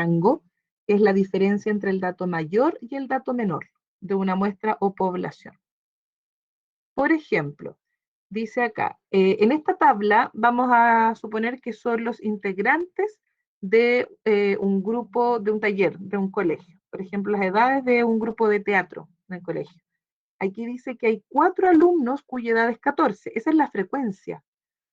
rango, que es la diferencia entre el dato mayor y el dato menor de una muestra o población. Por ejemplo, dice acá, en esta tabla vamos a suponer que son los integrantes de un grupo, de un taller, de un colegio. Por ejemplo, las edades de un grupo de teatro en el colegio. Aquí dice que hay 4 alumnos cuya edad es 14. Esa es la frecuencia.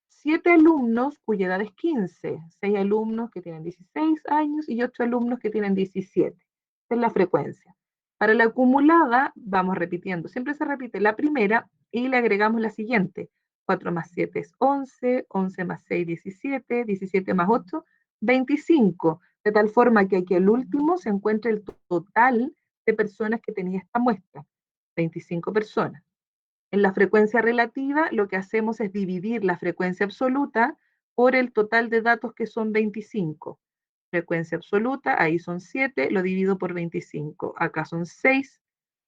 7 alumnos cuya edad es 15. 6 alumnos que tienen 16 años y 8 alumnos que tienen 17. Esa es la frecuencia. Para la acumulada, vamos repitiendo. Siempre se repite la primera y le agregamos la siguiente. 4 más 7 es 11, 11 más 6, 17, 17 más 8, 25. De tal forma que aquí al último se encuentra el total de personas que tenía esta muestra. 25 personas. En la frecuencia relativa, lo que hacemos es dividir la frecuencia absoluta por el total de datos, que son 25. Frecuencia absoluta, ahí son 7, lo divido por 25. Acá son 6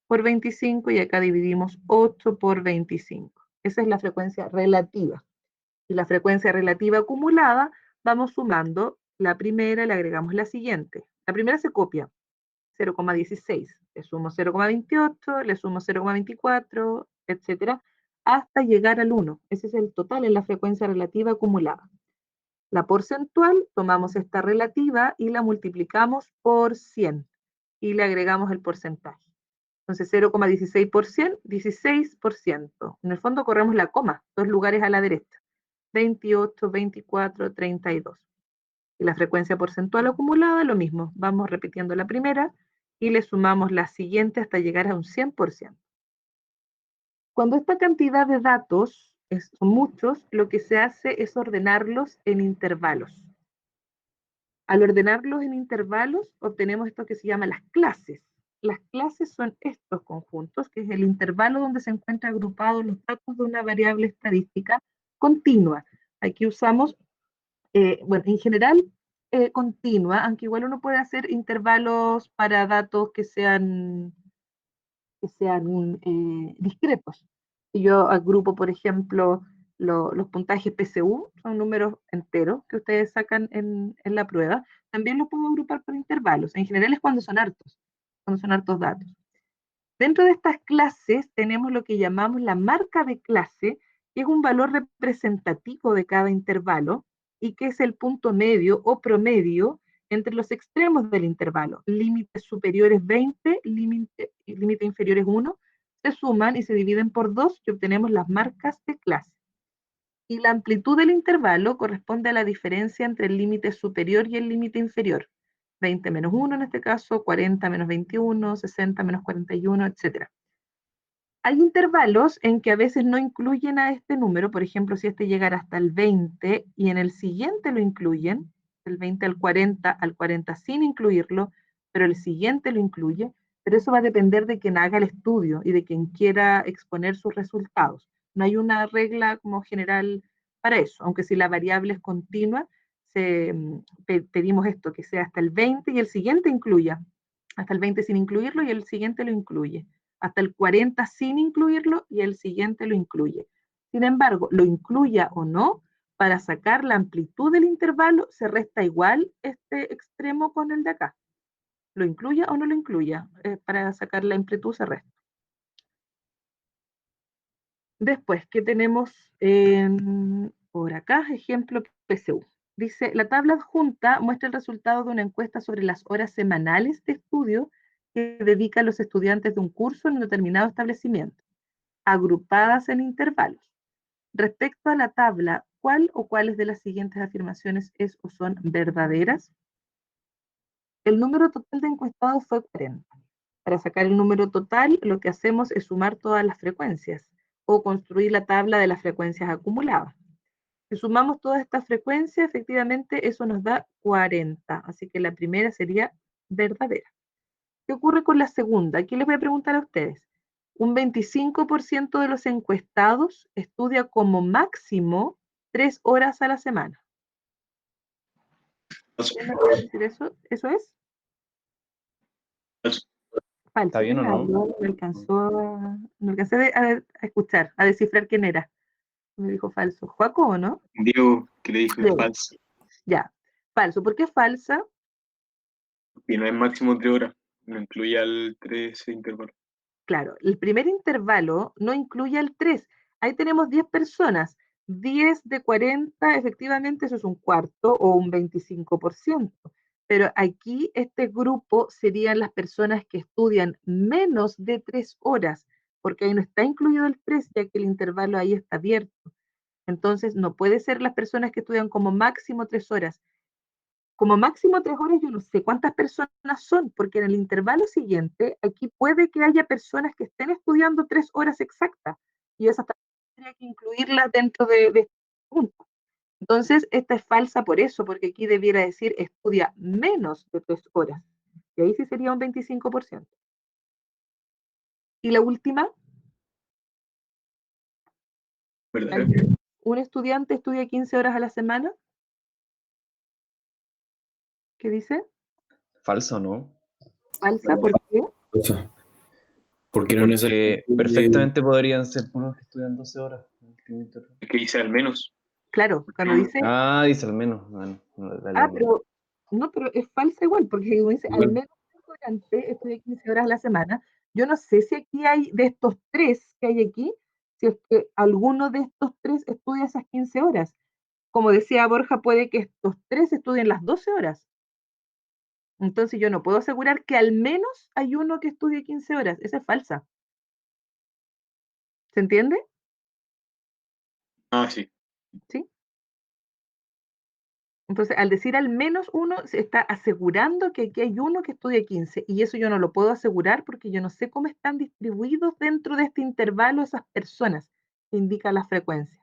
por 25 y acá dividimos 8 por 25. Esa es la frecuencia relativa. Y la frecuencia relativa acumulada, vamos sumando la primera, le agregamos la siguiente. La primera se copia, 0,16, le sumo 0,28, le sumo 0,24, etcétera, hasta llegar al 1. Ese es el total en la frecuencia relativa acumulada. La porcentual, tomamos esta relativa y la multiplicamos por 100 y le agregamos el porcentaje. Entonces 0,16%, 16%. En el fondo corremos la coma, 2 lugares a la derecha. 28, 24, 32. Y la frecuencia porcentual acumulada, lo mismo. Vamos repitiendo la primera y le sumamos la siguiente hasta llegar a un 100%. Cuando esta cantidad de datos son muchos, lo que se hace es ordenarlos en intervalos. Al ordenarlos en intervalos, obtenemos esto que se llama las clases. Las clases son estos conjuntos, que es el intervalo donde se encuentran agrupados los datos de una variable estadística continua. Aquí usamos, bueno, en general, continua, aunque igual uno puede hacer intervalos para datos que sean discretos. Si yo agrupo, por ejemplo, los puntajes PSU, son números enteros que ustedes sacan en la prueba, también los puedo agrupar por intervalos. En general es cuando son hartos datos. Dentro de estas clases tenemos lo que llamamos la marca de clase, que es un valor representativo de cada intervalo y que es el punto medio o promedio entre los extremos del intervalo. Límites superiores 20, límites inferiores 1, se suman y se dividen por 2 y obtenemos las marcas de clase. Y la amplitud del intervalo corresponde a la diferencia entre el límite superior y el límite inferior. 20 menos 1 en este caso, 40 menos 21, 60 menos 41, etc. Hay intervalos en que a veces no incluyen a este número, por ejemplo, si este llegara hasta el 20 y en el siguiente lo incluyen, del 20 al 40 sin incluirlo, pero el siguiente lo incluye, pero eso va a depender de quien haga el estudio y de quien quiera exponer sus resultados. No hay una regla como general para eso, aunque si la variable es continua, pedimos esto, que sea hasta el 20 y el siguiente incluya, hasta el 20 sin incluirlo y el siguiente lo incluye, hasta el 40 sin incluirlo y el siguiente lo incluye. Sin embargo, lo incluya o no, para sacar la amplitud del intervalo se resta igual este extremo con el de acá. Lo incluya o no lo incluya, para sacar la amplitud se resta. Después, ¿qué tenemos por acá? Ejemplo PSU. Dice, la tabla adjunta muestra el resultado de una encuesta sobre las horas semanales de estudio que dedican los estudiantes de un curso en un determinado establecimiento, agrupadas en intervalos. Respecto a la tabla, ¿cuál o cuáles de las siguientes afirmaciones es o son verdaderas? El número total de encuestados fue 40. Para sacar el número total, lo que hacemos es sumar todas las frecuencias o construir la tabla de las frecuencias acumuladas. Si sumamos todas estas frecuencias, efectivamente eso nos da 40. Así que la primera sería verdadera. ¿Qué ocurre con la segunda? Aquí les voy a preguntar a ustedes. Un 25% de los encuestados estudia como máximo 3 horas a la semana. ¿Quién me puede decir eso? ¿Eso es? Falso. ¿Está bien o no? No alcancé a escuchar, a descifrar quién era. Me dijo falso. ¿Joaco o no? Digo que le dijo Diego. falso. Ya, falso. ¿Por qué falsa? Y no es máximo 3 horas, no incluye al 3 intervalo. Claro, el primer intervalo no incluye al 3. Ahí tenemos 10 personas. 10 de 40, efectivamente, eso es un cuarto o un 25%. Pero aquí este grupo serían las personas que estudian menos de 3 horas, porque ahí no está incluido el 3, ya que el intervalo ahí está abierto. Entonces, no puede ser las personas que estudian como máximo 3 horas. Como máximo 3 horas, yo no sé cuántas personas son, porque en el intervalo siguiente, aquí puede que haya personas que estén estudiando 3 horas exactas, y esas también tendría que incluirlas dentro de este punto. Entonces, esta es falsa por eso, porque aquí debiera decir estudia menos de 3 horas, y ahí sí sería un 25%. Y la última, ¿Verdad? un estudiante estudia 15 horas a la semana, ¿qué dice? Falso, ¿no? Falsa, ¿por qué? O sea, porque no Porque necesariamente perfectamente podrían ser unos que estudian 12 horas. Es que dice al menos. Claro, cuando dice Dice al menos. Bueno, no, dale, no. pero no, pero es falsa igual, porque como dice, al igual, menos un estudiante estudia 15 horas a la semana. Yo no sé si aquí hay, de estos tres que hay aquí, si es que alguno de estos tres estudia esas 15 horas. Como decía Borja, puede que estos tres estudien las 12 horas. Entonces yo no puedo asegurar que al menos hay uno que estudie 15 horas. Esa es falsa. ¿Se entiende? Ah, sí. ¿Sí? Entonces, al decir al menos uno, se está asegurando que aquí hay uno que estudia 15, y eso yo no lo puedo asegurar porque yo no sé cómo están distribuidos dentro de este intervalo esas personas que indica la frecuencia.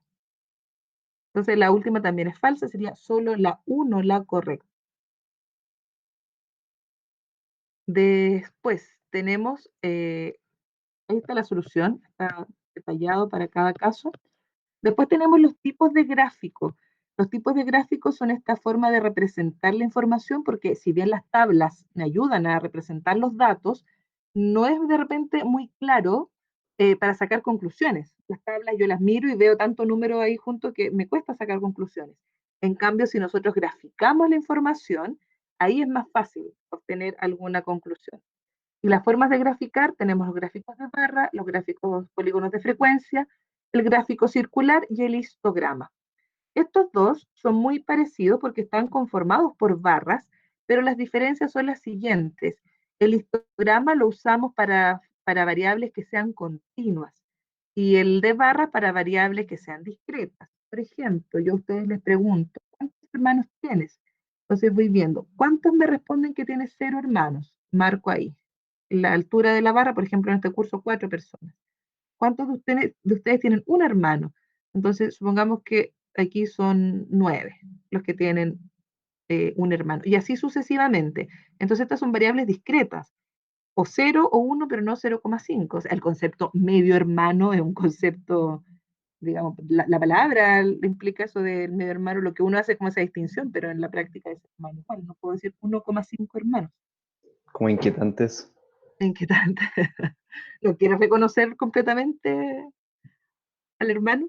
Entonces, la última también es falsa, sería solo la uno la correcta. Después tenemos, ahí está la solución, está detallado para cada caso. Después tenemos los tipos de gráficos. Los tipos de gráficos son esta forma de representar la información, porque si bien las tablas me ayudan a representar los datos, no es de repente muy claro para sacar conclusiones. Las tablas yo las miro y veo tanto número ahí junto que me cuesta sacar conclusiones. En cambio, si nosotros graficamos la información, ahí es más fácil obtener alguna conclusión. Y las formas de graficar, tenemos los gráficos de barra, los gráficos polígonos de frecuencia, el gráfico circular y el histograma. Estos dos son muy parecidos porque están conformados por barras, pero las diferencias son las siguientes. El histograma lo usamos para variables que sean continuas y el de barra para variables que sean discretas. Por ejemplo, yo a ustedes les pregunto, ¿cuántos hermanos tienes? Entonces voy viendo, ¿cuántos me responden que tienes 0 hermanos? Marco ahí. La altura de la barra, por ejemplo, en este curso, 4 personas. ¿Cuántos de ustedes tienen un hermano? Entonces, supongamos que aquí son 9 los que tienen un hermano, y así sucesivamente. Entonces, estas son variables discretas, o 0 o 1, pero no 0,5. O sea, el concepto medio hermano es un concepto, digamos, la palabra implica eso del medio hermano, lo que uno hace como esa distinción, pero en la práctica es hermano igual. No puedo decir 1,5 hermanos. Como inquietantes. Inquietante. ¿No quieres reconocer completamente al hermano?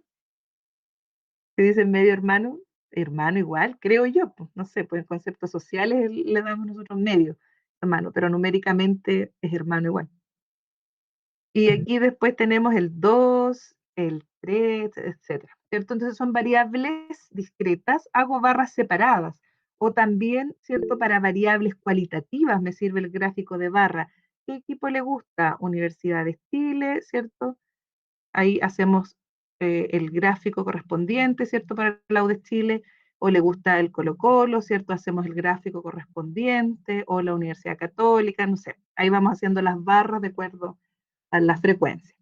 Si dicen medio hermano, hermano igual, creo yo, pues, no sé, pues en conceptos sociales le damos nosotros medio hermano, pero numéricamente es hermano igual. Y aquí después tenemos el 2, el 3, etcétera, ¿cierto? Entonces son variables discretas, hago barras separadas. O también, ¿cierto? Para variables cualitativas me sirve el gráfico de barra. ¿Qué equipo le gusta? Universidad de Chile, ¿cierto? Ahí hacemos el gráfico correspondiente, ¿cierto? Para la U de Chile, o le gusta el Colo-Colo, ¿cierto? Hacemos el gráfico correspondiente, o la Universidad Católica, no sé. Ahí vamos haciendo las barras de acuerdo a la frecuencia.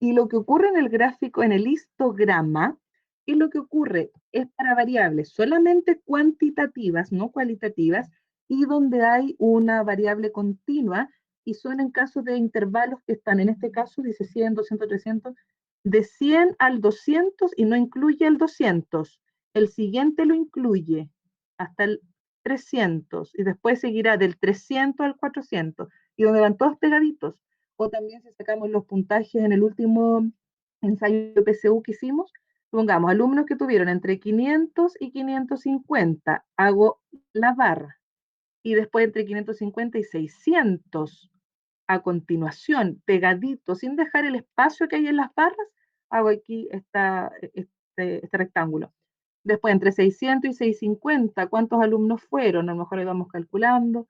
Y lo que ocurre en el gráfico, en el histograma, y lo que ocurre es para variables solamente cuantitativas, no cualitativas, y donde hay una variable continua, y son en casos de intervalos que están, en este caso, dice 100, 200, 300, de 100 al 200 y no incluye el 200. El siguiente lo incluye hasta el 300 y después seguirá del 300 al 400 y donde van todos pegaditos. O también si sacamos los puntajes en el último ensayo PSU que hicimos, pongamos alumnos que tuvieron entre 500 y 550, hago la barra. y después entre 550 y 600 a continuación, pegadito, sin dejar el espacio que hay en las barras, hago aquí este rectángulo. Después, entre 600 y 650, ¿cuántos alumnos fueron? A lo mejor ahí vamos calculando.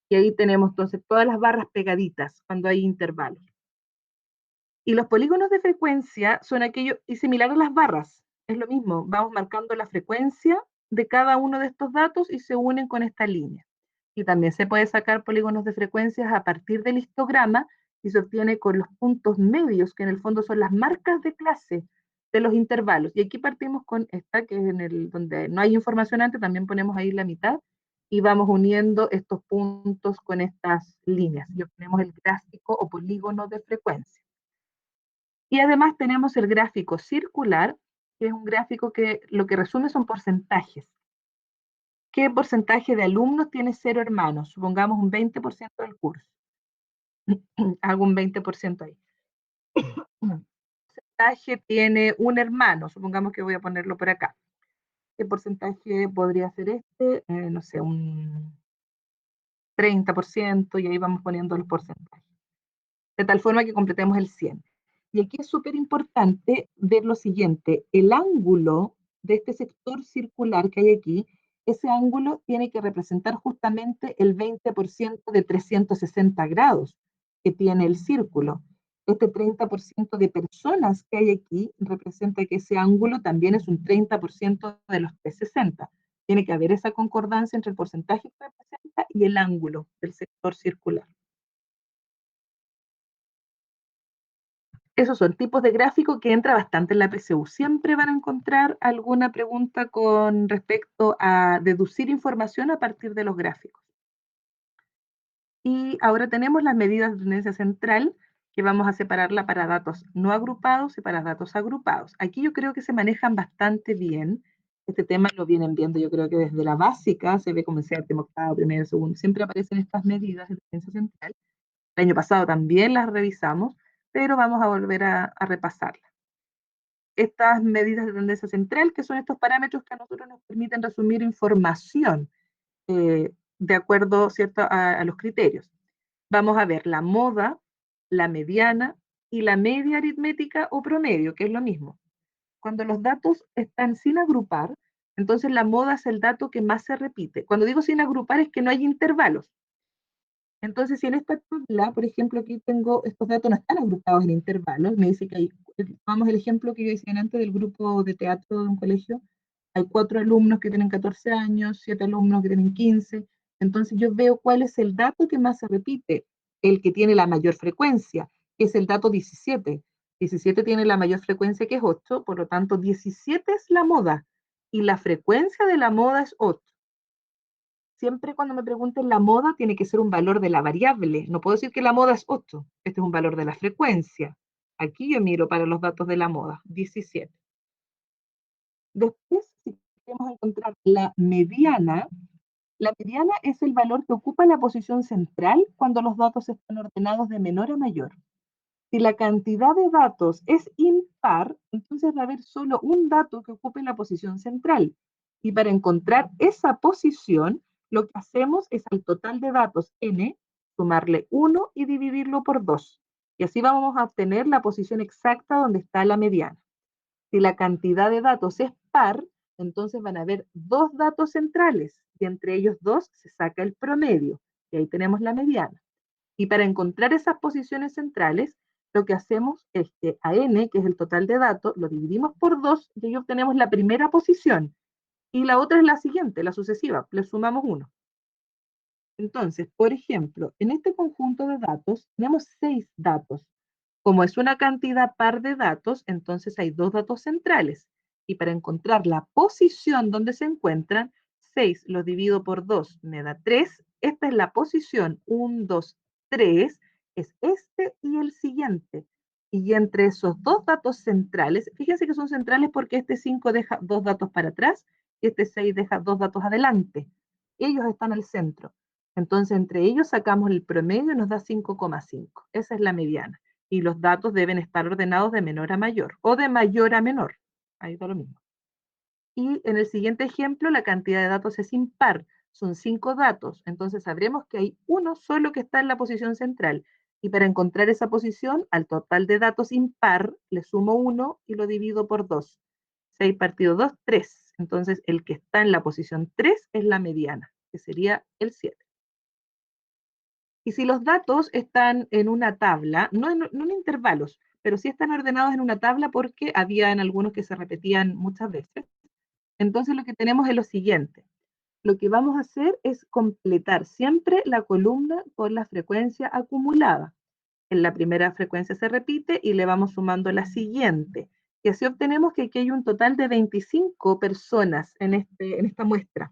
Y ahí tenemos entonces todas las barras pegaditas cuando hay intervalos. Y los polígonos de frecuencia son aquellos, y similar a las barras, es lo mismo, vamos marcando la frecuencia de cada uno de estos datos y se unen con esta línea. Y también se puede sacar polígonos de frecuencias a partir del histograma y se obtiene con los puntos medios, que en el fondo son las marcas de clase de los intervalos. Y aquí partimos con esta, que es donde no hay información antes, también ponemos ahí la mitad, y vamos uniendo estos puntos con estas líneas. Y obtenemos el gráfico o polígono de frecuencia. Y además tenemos el gráfico circular, que es un gráfico que lo que resume son porcentajes. ¿Qué porcentaje de alumnos tiene 0 hermanos? Supongamos un 20% del curso. Hago un 20% ahí. Porcentaje tiene un hermano, supongamos que voy a ponerlo por acá. ¿Qué porcentaje podría ser este? No sé, un 30%, y ahí vamos poniendo los porcentajes. De tal forma que completemos el 100. Y aquí es súper importante ver lo siguiente, el ángulo de este sector circular que hay aquí, ese ángulo tiene que representar justamente el 20% de 360 grados que tiene el círculo. Este 30% de personas que hay aquí representa que ese ángulo también es un 30% de los 360. Tiene que haber esa concordancia entre el porcentaje que representa y el ángulo del sector circular. Esos son tipos de gráfico que entra bastante en la PSU. Siempre van a encontrar alguna pregunta con respecto a deducir información a partir de los gráficos. Y ahora tenemos las medidas de tendencia central, que vamos a separarla para datos no agrupados y para datos agrupados. Aquí yo creo que se manejan bastante bien. Este tema lo vienen viendo, yo creo que desde la básica, se ve como en séptimo, octavo, primero, segundo, siempre aparecen estas medidas de tendencia central. El año pasado también las revisamos, pero vamos a volver a repasarlas. Estas medidas de tendencia central, que son estos parámetros que a nosotros nos permiten resumir información de acuerdo, ¿cierto?, a los criterios. Vamos a ver la moda, la mediana y la media aritmética o promedio, que es lo mismo. Cuando los datos están sin agrupar, entonces la moda es el dato que más se repite. Cuando digo sin agrupar es que no hay intervalos. Entonces, si en esta tabla, por ejemplo, aquí tengo, estos datos no están agrupados en intervalos, me dice que hay, vamos el ejemplo que yo decía antes del grupo de teatro de un colegio, hay 4 alumnos que tienen 14 años, 7 alumnos que tienen 15, entonces yo veo cuál es el dato que más se repite, el que tiene la mayor frecuencia, que es el dato 17. 17 tiene la mayor frecuencia, que es 8, por lo tanto 17 es la moda, y la frecuencia de la moda es 8. Siempre cuando me pregunten la moda, tiene que ser un valor de la variable. No puedo decir que la moda es 8. Este es un valor de la frecuencia. Aquí yo miro para los datos de la moda, 17. Después, si queremos encontrar la mediana es el valor que ocupa la posición central cuando los datos están ordenados de menor a mayor. Si la cantidad de datos es impar, entonces va a haber solo un dato que ocupe la posición central. Y para encontrar esa posición, lo que hacemos es al total de datos n, sumarle 1 y dividirlo por 2. Y así vamos a obtener la posición exacta donde está la mediana. Si la cantidad de datos es par, entonces van a haber 2 datos centrales, y entre ellos 2 se saca el promedio, y ahí tenemos la mediana. Y para encontrar esas posiciones centrales, lo que hacemos es que a n, que es el total de datos, lo dividimos por 2 y ahí obtenemos la primera posición. Y la otra es la siguiente, la sucesiva, le sumamos 1. Entonces, por ejemplo, en este conjunto de datos tenemos 6 datos. Como es una cantidad par de datos, entonces hay 2 datos centrales. Y para encontrar la posición donde se encuentran, 6 lo divido por 2 me da 3. Esta es la posición 1, 2, 3. Es este y el siguiente. Y entre esos 2 datos centrales, fíjense que son centrales porque este 5 deja 2 datos para atrás y este 6 deja 2 datos adelante. Ellos están al centro. Entonces, entre ellos sacamos el promedio y nos da 5,5. Esa es la mediana. Y los datos deben estar ordenados de menor a mayor o de mayor a menor. Ahí está lo mismo. Y en el siguiente ejemplo, la cantidad de datos es impar. son 5 datos, entonces sabremos que hay uno solo que está en la posición central. Y para encontrar esa posición, al total de datos impar, le sumo 1 y lo divido por 2. 6 partido 2, 3. Entonces, el que está en la posición 3 es la mediana, que sería el 7. Y si los datos están en una tabla, no en intervalos, pero sí están ordenados en una tabla porque habían algunos que se repetían muchas veces, entonces lo que tenemos es lo siguiente. Lo que vamos a hacer es completar siempre la columna con la frecuencia acumulada. En la primera frecuencia se repite y le vamos sumando la siguiente. Y así obtenemos que aquí hay un total de 25 personas en esta muestra.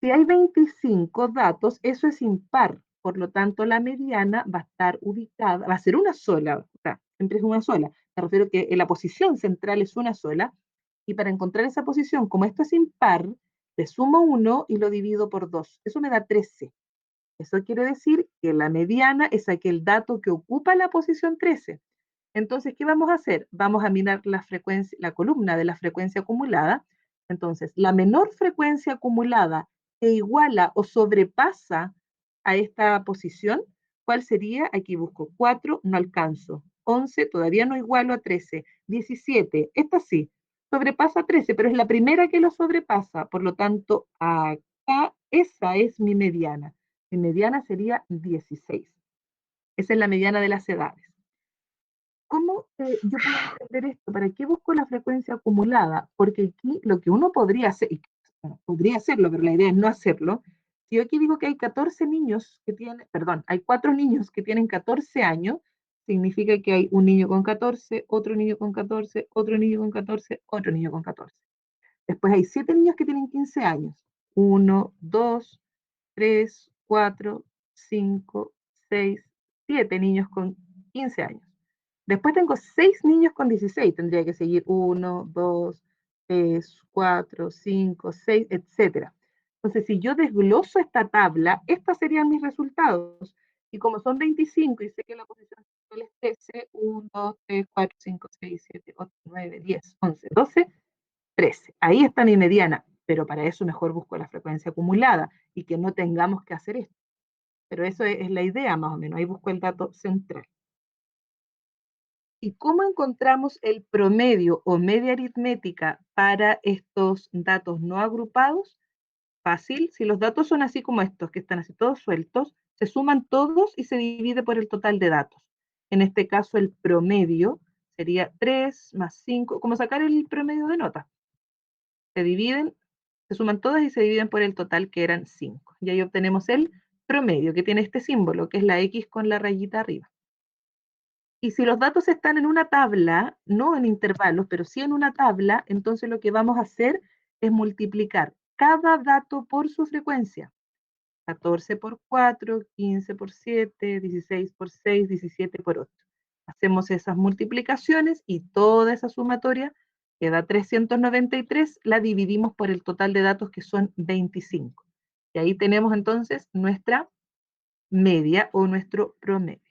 Si hay 25 datos, eso es impar. Por lo tanto, la mediana va a estar ubicada, va a ser una sola, o sea, siempre es una sola. Me refiero que la posición central es una sola. Y para encontrar esa posición, como esto es impar, le sumo 1 y lo divido por 2. Eso me da 13. Eso quiere decir que la mediana es aquel dato que ocupa la posición 13. Entonces, ¿qué vamos a hacer? Vamos a mirar la columna de la frecuencia acumulada. Entonces, la menor frecuencia acumulada que iguala o sobrepasa a esta posición, ¿cuál sería? Aquí busco 4, no alcanzo. 11, todavía no igualo a 13. 17, esta sí, sobrepasa 13, pero es la primera que lo sobrepasa. Por lo tanto, acá esa es mi mediana. Mi mediana sería 16. Esa es la mediana de las edades. ¿Cómo yo puedo entender esto? ¿Para qué busco la frecuencia acumulada? Porque aquí lo que uno podría hacer, y bueno, podría hacerlo, pero la idea es no hacerlo. Si yo aquí digo que hay 14 niños que tienen, perdón, hay 4 niños que tienen 14 años, significa que hay un niño con 14, otro niño con 14, otro niño con 14, otro niño con 14. Después hay 7 niños que tienen 15 años. 1, 2, 3, 4, 5, 6, 7 niños con 15 años. Después tengo 6 niños con 16. Tendría que seguir 1, 2, 3, 4, 5, 6, etc. Entonces, si yo desgloso esta tabla, estos serían mis resultados. Y como son 25 y sé que la posición es 13, 1, 2, 3, 4, 5, 6, 7, 8, 9, 10, 11, 12, 13. Ahí está mi mediana, pero para eso mejor busco la frecuencia acumulada y que no tengamos que hacer esto. Pero eso es la idea más o menos, ahí busco el dato central. ¿Y cómo encontramos el promedio o media aritmética para estos datos no agrupados? Fácil, si los datos son así como estos, que están así todos sueltos, se suman todos y se divide por el total de datos. En este caso el promedio sería 3 más 5, como sacar el promedio de nota. Se dividen, se suman todas y se dividen por el total que eran 5. Y ahí obtenemos el promedio, que tiene este símbolo, que es la X con la rayita arriba. Y si los datos están en una tabla, no en intervalos, pero sí en una tabla, entonces lo que vamos a hacer es multiplicar cada dato por su frecuencia. 14 por 4, 15 por 7, 16 por 6, 17 por 8. Hacemos esas multiplicaciones y toda esa sumatoria que da 393, la dividimos por el total de datos que son 25. Y ahí tenemos entonces nuestra media o nuestro promedio.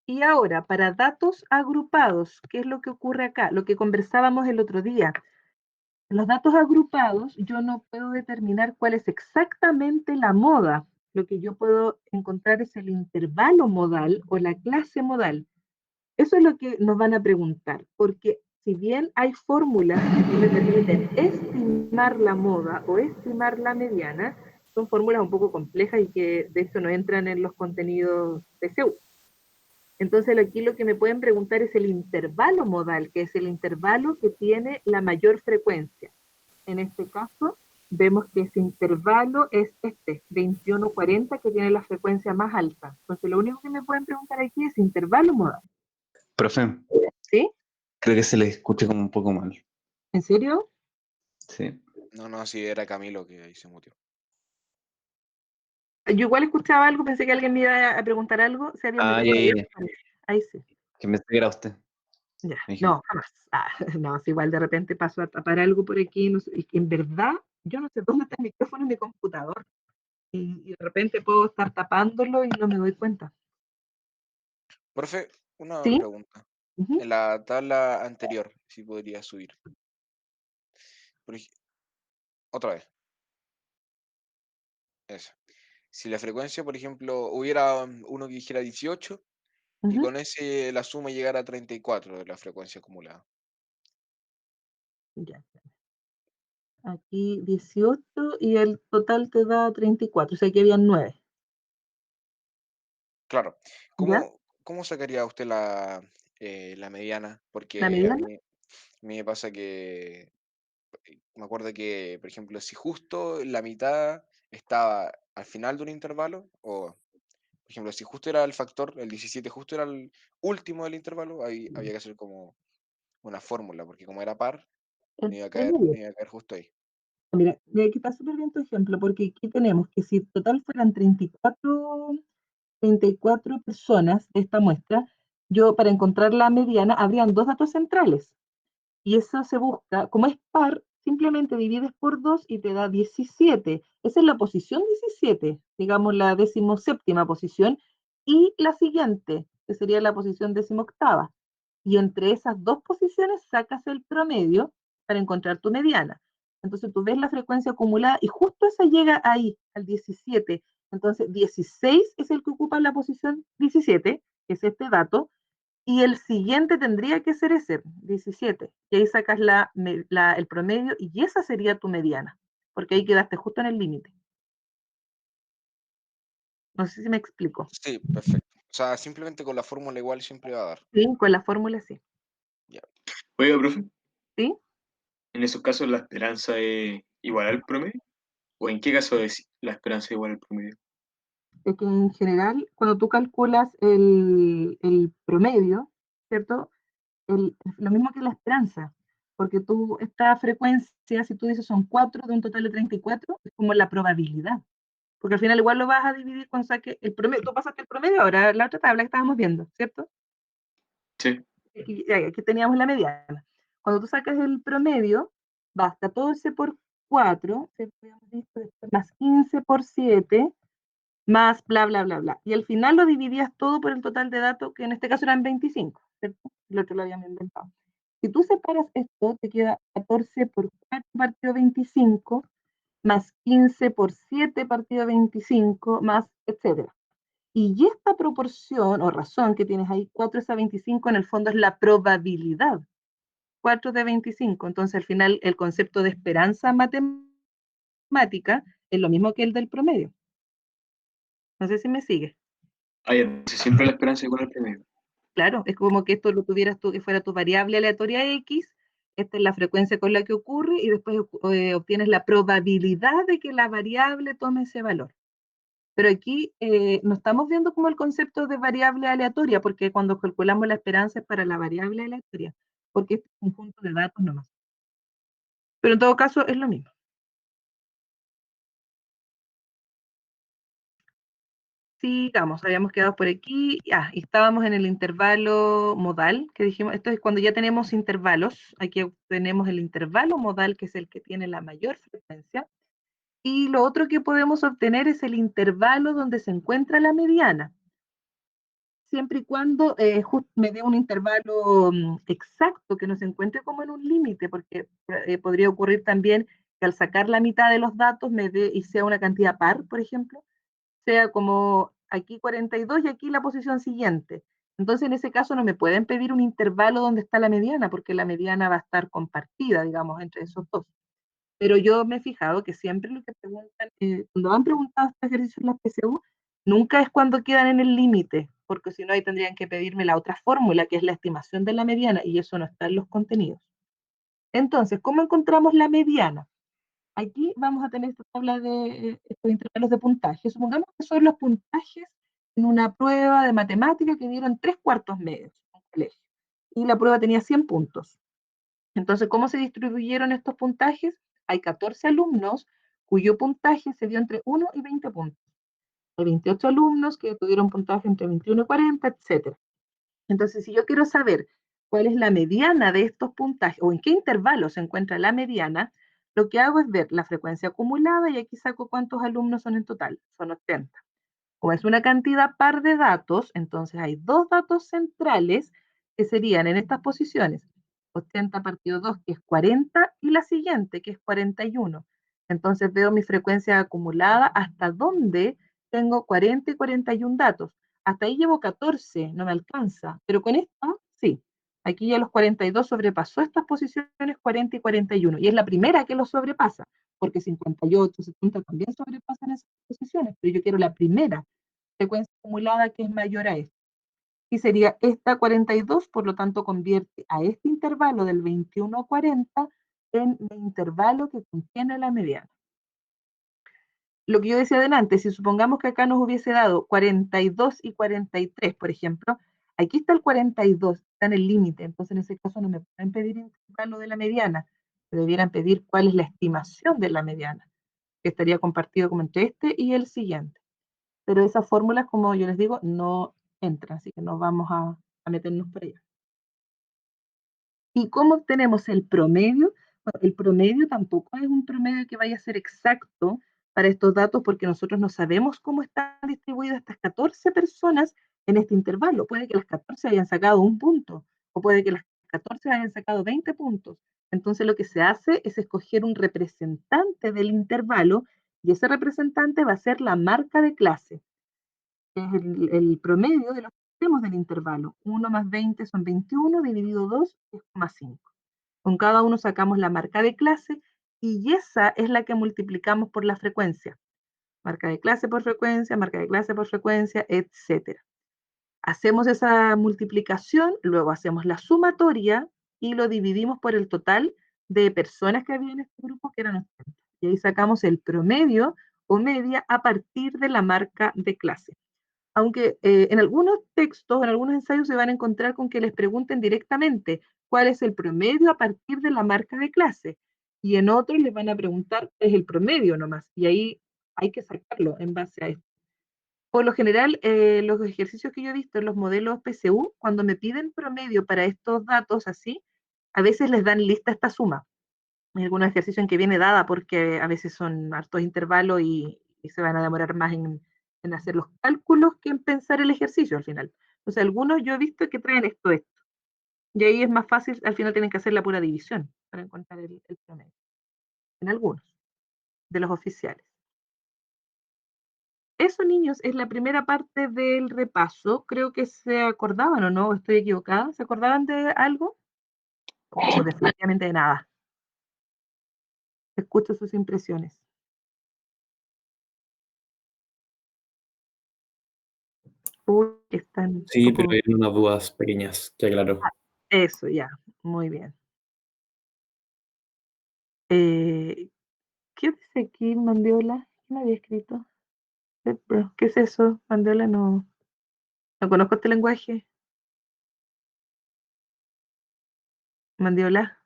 Y ahora, para datos agrupados, ¿qué es lo que ocurre acá? Lo que conversábamos el otro día. Los datos agrupados, yo no puedo determinar cuál es exactamente la moda. Lo que yo puedo encontrar es el intervalo modal o la clase modal. Eso es lo que nos van a preguntar, porque si bien hay fórmulas que me permiten estimar la moda o estimar la mediana, son fórmulas un poco complejas y que de hecho no entran en los contenidos de CEU. Entonces aquí lo que me pueden preguntar es el intervalo modal, que es el intervalo que tiene la mayor frecuencia. En este caso, vemos que ese intervalo es 2140, que tiene la frecuencia más alta. Entonces lo único que me pueden preguntar aquí es intervalo modal. Profe, ¿Sí? creo que se le escucha como un poco mal. ¿En serio? Sí. No, sí, era Camilo que ahí se mutió. Yo igual escuchaba algo, pensé que alguien me iba a preguntar algo. Se había metido Ya. ahí sí. Que me era usted. Ya, Me dije, no, jamás. No, si igual de repente paso a tapar algo por aquí, no sé, y que en verdad yo no sé dónde está el micrófono en mi computador. Y de repente puedo estar tapándolo y no me doy cuenta. Profe, una ¿Sí? pregunta. Ujú. En la tabla anterior, si podría subir. Otra vez. Eso. Si la frecuencia, por ejemplo, hubiera uno que dijera 18 y Ujú. con ese la suma llegara a 34 de la frecuencia acumulada. Ya. Aquí 18 y el total te da 34, o sea que habían 9. Claro. ¿Ya? ¿Cómo sacaría usted la mediana? ¿La Porque a mediana? mí me pasa que me acuerdo que, por ejemplo, si justo la mitad estaba al final de un intervalo, o por ejemplo, si justo era el factor, el 17 justo era el último del intervalo, ahí había que hacer como una fórmula, porque como era par, El promedio. me iba a caer justo ahí. Mira, aquí está súper bien tu ejemplo, porque aquí tenemos que si total fueran 34 personas de esta muestra, yo para encontrar la mediana habrían dos datos centrales. Y eso se busca, como es par, simplemente divides por 2 y te da 17. Esa es la posición 17, digamos la 17ª posición, y la siguiente, que sería la posición 18ª. Y entre esas dos posiciones sacas el promedio para encontrar tu mediana. Entonces tú ves la frecuencia acumulada y justo esa llega ahí, al 17. Entonces 16 es el que ocupa la posición 17, que es este dato, y el siguiente tendría que ser ese, 17. Y ahí sacas el promedio y esa sería tu mediana, porque ahí quedaste justo en el límite. No sé si me explico. Sí, perfecto. O sea, simplemente con la fórmula igual siempre va a dar. Sí, con la fórmula sí. Ya. Oiga, profe, ¿Sí? en esos casos la esperanza es igual al promedio. ¿O en qué caso es la esperanza igual al promedio? Es que en general, cuando tú calculas el promedio, ¿cierto? Lo mismo que la esperanza, porque tú, esta frecuencia, si tú dices son 4 de un total de 34, es como la probabilidad. Porque al final igual lo vas a dividir cuando saques el promedio. Tú pasaste el promedio ahora, la otra tabla que estábamos viendo, ¿cierto? Sí. Aquí teníamos la mediana. Cuando tú sacas el promedio, vas 14 por 4, más 15 por 7, más bla, bla, bla, bla. Y al final lo dividías todo por el total de datos, que en este caso eran 25, ¿cierto? El otro lo habíamos inventado. Si tú separas esto, te queda 14 por 4 partido 25, más 15 por 7 partido 25, más etcétera. Y esta proporción o razón que tienes ahí, 4 a 25, en el fondo es la probabilidad. 4 de 25. Entonces, al final, el concepto de esperanza matemática es lo mismo que el del promedio. No sé si me sigue. Entonces siempre la esperanza es igual al promedio. Claro, es como que esto lo tuvieras tú, que fuera tu variable aleatoria X, esta es la frecuencia con la que ocurre, y después obtienes la probabilidad de que la variable tome ese valor. Pero aquí no estamos viendo como el concepto de variable aleatoria, porque cuando calculamos la esperanza es para la variable aleatoria, porque es un conjunto de datos nomás. Pero en todo caso es lo mismo. Sigamos, habíamos quedado por aquí, y estábamos en el intervalo modal, que dijimos, esto es cuando ya tenemos intervalos, aquí tenemos el intervalo modal, que es el que tiene la mayor frecuencia, y lo otro que podemos obtener es el intervalo donde se encuentra la mediana, siempre y cuando me dé un intervalo exacto, que no se encuentre como en un límite, porque podría ocurrir también que al sacar la mitad de los datos me dé y sea una cantidad par, por ejemplo, sea como aquí 42 y aquí la posición siguiente. Entonces, en ese caso no me pueden pedir un intervalo donde está la mediana, porque la mediana va a estar compartida, digamos, entre esos dos. Pero yo me he fijado que siempre lo que preguntan, cuando han preguntado estos ejercicios en la PSU, nunca es cuando quedan en el límite, porque si no ahí tendrían que pedirme la otra fórmula, que es la estimación de la mediana, y eso no está en los contenidos. Entonces, ¿cómo encontramos la mediana? Aquí vamos a tener esta tabla de estos intervalos de puntaje. Supongamos que son los puntajes en una prueba de matemática que dieron 3/4 medios en un colegio. Y la prueba tenía 100 puntos. Entonces, ¿cómo se distribuyeron estos puntajes? Hay 14 alumnos cuyo puntaje se dio entre 1 y 20 puntos. Hay 28 alumnos que tuvieron puntaje entre 21 y 40, etc. Entonces, si yo quiero saber cuál es la mediana de estos puntajes o en qué intervalo se encuentra la mediana, lo que hago es ver la frecuencia acumulada y aquí saco cuántos alumnos son en total. Son 80. Como es una cantidad par de datos, entonces hay dos datos centrales que serían en estas posiciones. 80 partido 2, que es 40, y la siguiente, que es 41. Entonces veo mi frecuencia acumulada hasta donde tengo 40 y 41 datos. Hasta ahí llevo 14, no me alcanza, pero con esta, sí. Aquí ya los 42 sobrepasó estas posiciones 40 y 41, y es la primera que lo sobrepasa, porque 58, 70 también sobrepasan esas posiciones, pero yo quiero la primera frecuencia acumulada que es mayor a esta. Y sería esta 42, por lo tanto convierte a este intervalo del 21 a 40 en el intervalo que contiene la mediana. Lo que yo decía adelante, si supongamos que acá nos hubiese dado 42 y 43, por ejemplo, aquí está el 42, está en el límite, entonces en ese caso no me pueden pedir intervalo de la mediana, me debieran pedir cuál es la estimación de la mediana, que estaría compartido como entre este y el siguiente. Pero esas fórmulas, como yo les digo, no entran, así que no vamos a meternos por allá. ¿Y cómo obtenemos el promedio? Bueno, el promedio tampoco es un promedio que vaya a ser exacto para estos datos, porque nosotros no sabemos cómo están distribuidas estas 14 personas en este intervalo. Puede que las 14 hayan sacado un punto, o puede que las 14 hayan sacado 20 puntos. Entonces lo que se hace es escoger un representante del intervalo, y ese representante va a ser la marca de clase, que es el promedio de los que tenemos del intervalo. 1 más 20 son 21, dividido 2 es 0,5. Con cada uno sacamos la marca de clase, y esa es la que multiplicamos por la frecuencia. Marca de clase por frecuencia, marca de clase por frecuencia, etc. Hacemos esa multiplicación, luego hacemos la sumatoria y lo dividimos por el total de personas que había en este grupo, que eran 80. Y ahí sacamos el promedio o media a partir de la marca de clase. Aunque en algunos textos, en algunos ensayos se van a encontrar con que les pregunten directamente cuál es el promedio a partir de la marca de clase, y en otros les van a preguntar cuál es el promedio nomás, y ahí hay que sacarlo en base a esto. Por lo general, los ejercicios que yo he visto en los modelos PCU, cuando me piden promedio para estos datos así, a veces les dan lista esta suma. Hay algunos ejercicios en que viene dada porque a veces son hartos intervalos y se van a demorar más en hacer los cálculos que en pensar el ejercicio al final. Entonces, algunos yo he visto que traen esto. Y ahí es más fácil, al final tienen que hacer la pura división para encontrar el promedio. En algunos de los oficiales. Eso, niños, es la primera parte del repaso. Creo que se acordaban, ¿o no? ¿Estoy equivocada? ¿Se acordaban de algo? O definitivamente de nada. Escucho sus impresiones. Uy, que están Sí, un pero poco... hay unas dudas pequeñas que aclaro. Eso, ya. Muy bien. ¿Qué dice aquí, Mandiola? ¿Quién había escrito? ¿Qué es eso? Mandiola, no conozco este lenguaje. Mandiola.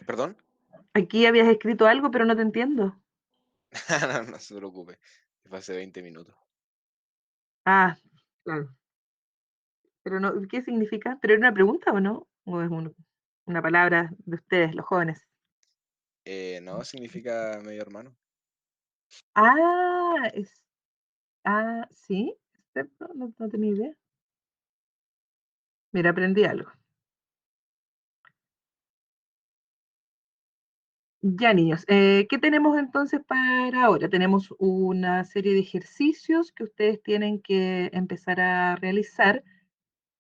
¿Perdón? Aquí habías escrito algo, pero no te entiendo. No se preocupe. Fue hace 20 minutos. Ah, claro. Pero no, ¿qué significa? ¿Pero era una pregunta o no? ¿O es una palabra de ustedes, los jóvenes? No, significa medio hermano. Ah, sí. No tenía idea. Mira, aprendí algo. Ya, niños, ¿qué tenemos entonces para ahora? Tenemos una serie de ejercicios que ustedes tienen que empezar a realizar,